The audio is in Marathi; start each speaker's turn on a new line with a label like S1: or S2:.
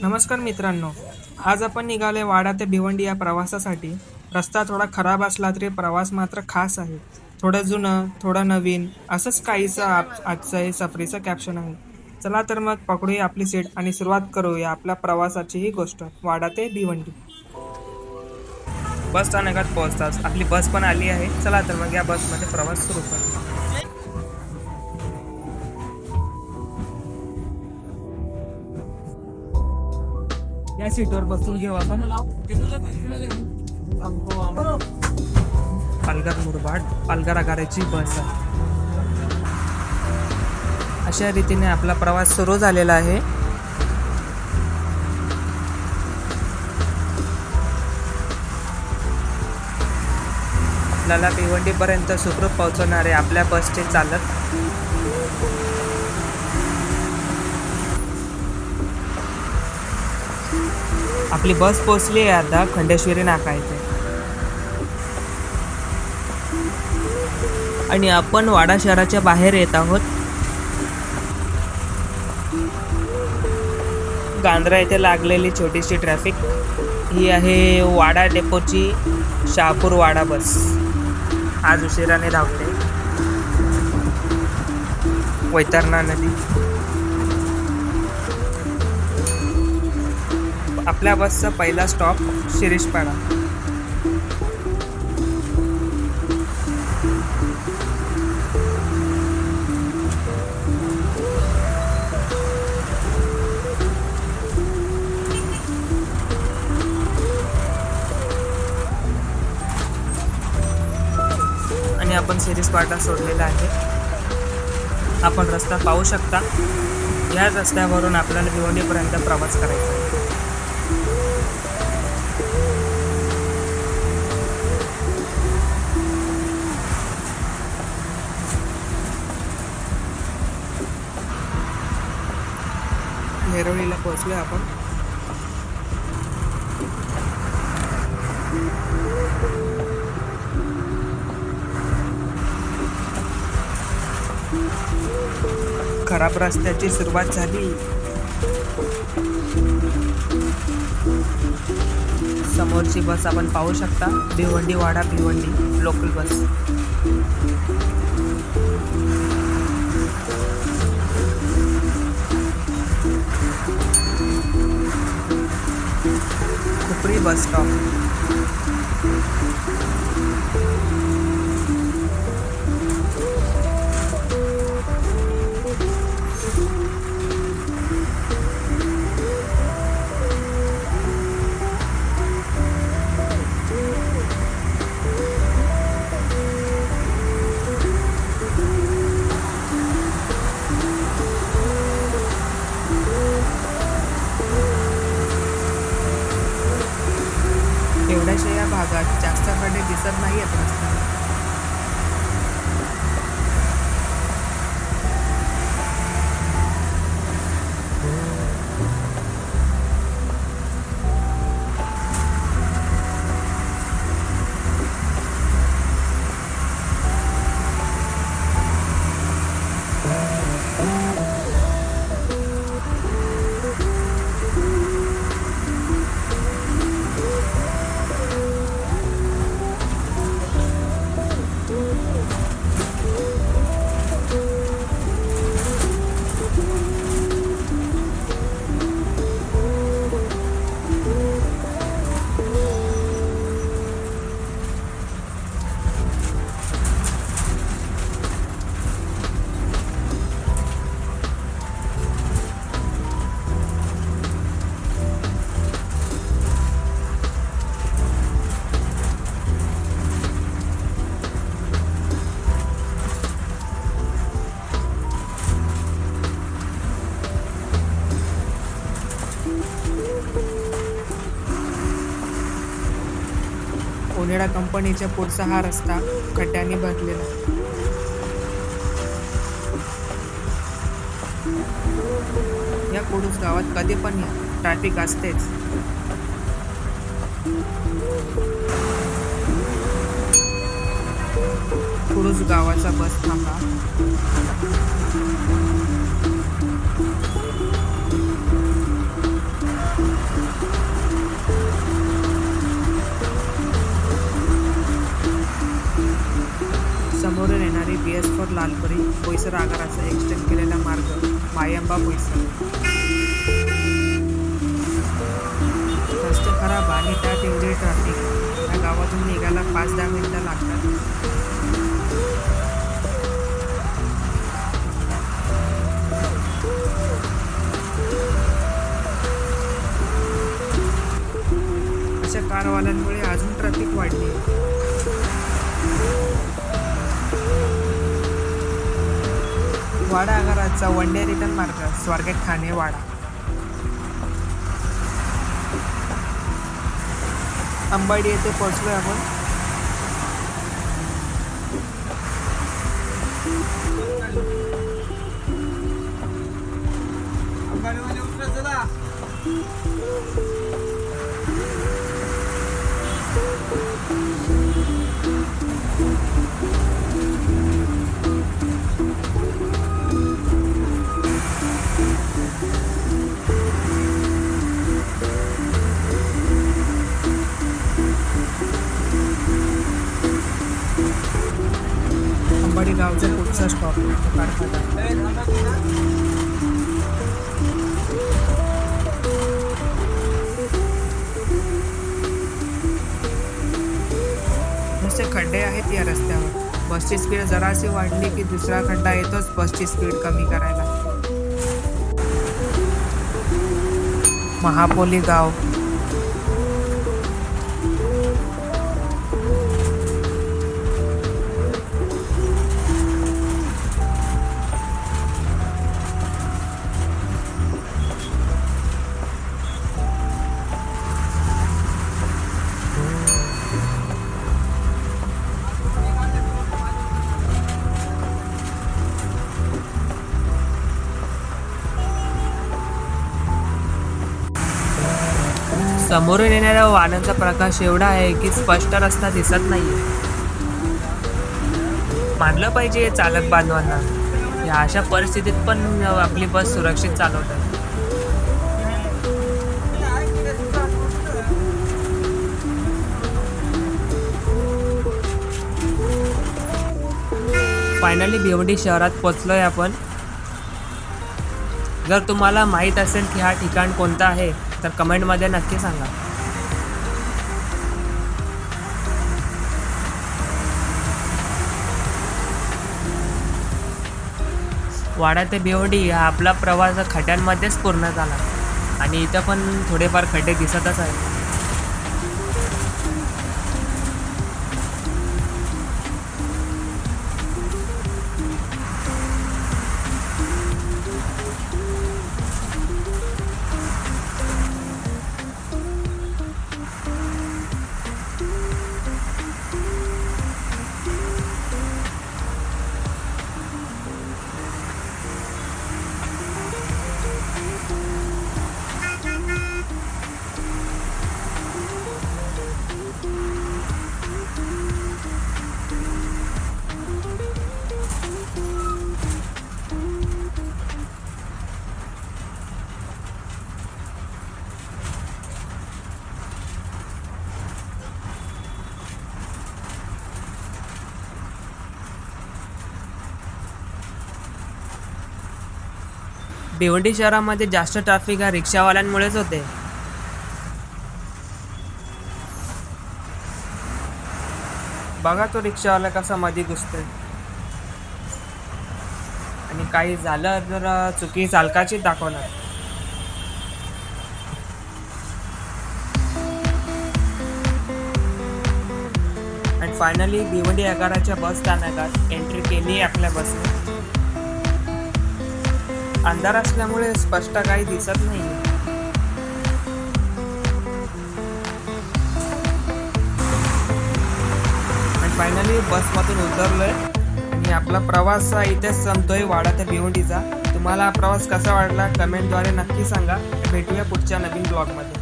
S1: नमस्कार मित्रांनो, आज आपण निघाले वाडा ते भिवंडी या प्रवासासाठी. रस्ता थोडा खराब असला तरी प्रवास मात्र खास आहे. थोडं जुनं, थोडं नवीन, असंच काहीसं आजचं हे सफरीचं कॅप्शन आहे. चला तर मग पकडूया आपली सीट आणि सुरुवात करूया आपल्या प्रवासाची ही गोष्ट, वाडा ते भिवंडी. बस स्थानकात पोहोचताच आपली बस पण आली आहे. चला तर मग या बसमध्ये प्रवास सुरू करू. या सीटवर बसून घेऊ आपण. पालघर मुरबाड पालघर आगाराची बस आहे. अशा रीतीने आपला प्रवास सुरू झालेला आहे. आपल्याला भिवंडीपर्यंत सुखरूप पोहोचवणारे आपल्या बसचे चालक. आपली बस पोहोचली आहे आता खंडेश्वरी नाका येथे आणि आपण वाडा शहराच्या बाहेर येत आहोत. गांद्रा येथे लागलेली छोटीशी ट्रॅफिक ही आहे वाडा डेपोची शहापूर वाडा बस. आज उशिराने धावते. वैतरणा नदी. आपल्या बसचा पहिला स्टॉप शिरीषपाडा. आणि आपण शिरीषपाडा सोडलेला आहे. आपण रस्ता पाहू शकता. या रस्त्यावरून आपल्याला भिवंडीपर्यंत प्रवास करायचा आहे. नेरळीला पोहोचलो आपण. खराब रस्त्याची सुरुवात झाली. समोरची बस आपण पाहू शकता. Bhiwandi Wada Bhiwandi local bus. Khupri bus stop. एवढ्याशा या भागात जास्त खड्डे दिसत नाही आहेत रस्त्यावर. ओनिडा कंपनीच्या पुढचा हा रस्ता खड्ड्यांनी भरलेला. या कुडूस गावात कधी पण या, ट्रॅफिक असतेच. कुडूस गावाचा बस थांबा. रोड लालपरी बोईसर आगाराचा एक्सटेंड केलेला मार्ग मायंबा बोईसर. रस्ते खराब आणि त्यात एवढी ट्रॅफिक. या गावातून निघायला 5-10 मिनिटं लागतात. अशा कारवाल्यांमुळे अजून ट्रॅफिक वाढली. वाडा आगाराचा वन डे रिटर्न मार्ग स्वारगेट ठाणे वाडा. अंबाडी येथे पोहोचलोय आपण. अंबाडी गावचा पुढचा स्टॉप कारखाना. नुसते खड्डे आहेत या रस्त्यावर. बसची स्पीड जराशी वाढली की दुसरा खड्डा येतोच बसची स्पीड कमी करायला. महापोली गाव. समोरून येणाऱ्या वाहनांचा प्रकाश एवढा आहे की स्पष्ट रस्ता दिसत नाही. मानलं पाहिजे चालक बांधवांना. या अशा परिस्थितीत पण आपली बस सुरक्षित चालवतात. फायनली भिवंडी शहरात पोहोचलोय आपण. जर तुम्हाला माहीत असेल की हा ठिकाण कोणतं आहे तर कमेंटमध्ये नक्की सांगा. वाडा ते भिवंडी हा आपला प्रवास खड्ड्यांमध्येच पूर्ण झाला आणि इथं पण थोडेफार खड्डे दिसतच आहेत. भिवंडी शहरामध्ये जास्त ट्रॅफिक हा रिक्षावाल्यांमुळेच होते. बघा तो रिक्षावाला कसा मध्ये घुसतोय. आणि काही झालं तर चुकी चालकाची दाखवणार. आणि फायनली भिवंडी आगाराच्या बस स्थानकात एंट्री केली आपल्या बसने. अंधार असल्यामुळे स्पष्ट काही दिसत नाही. आणि फायनली बसमधून उतरलोय आणि आपला प्रवास इथेच संपतोय वाडा ते भिवंडीचा. तुम्हाला हा प्रवास कसा वाटला कमेंटद्वारे नक्की सांगा. भेटूया पुढच्या नवीन ब्लॉगमध्ये.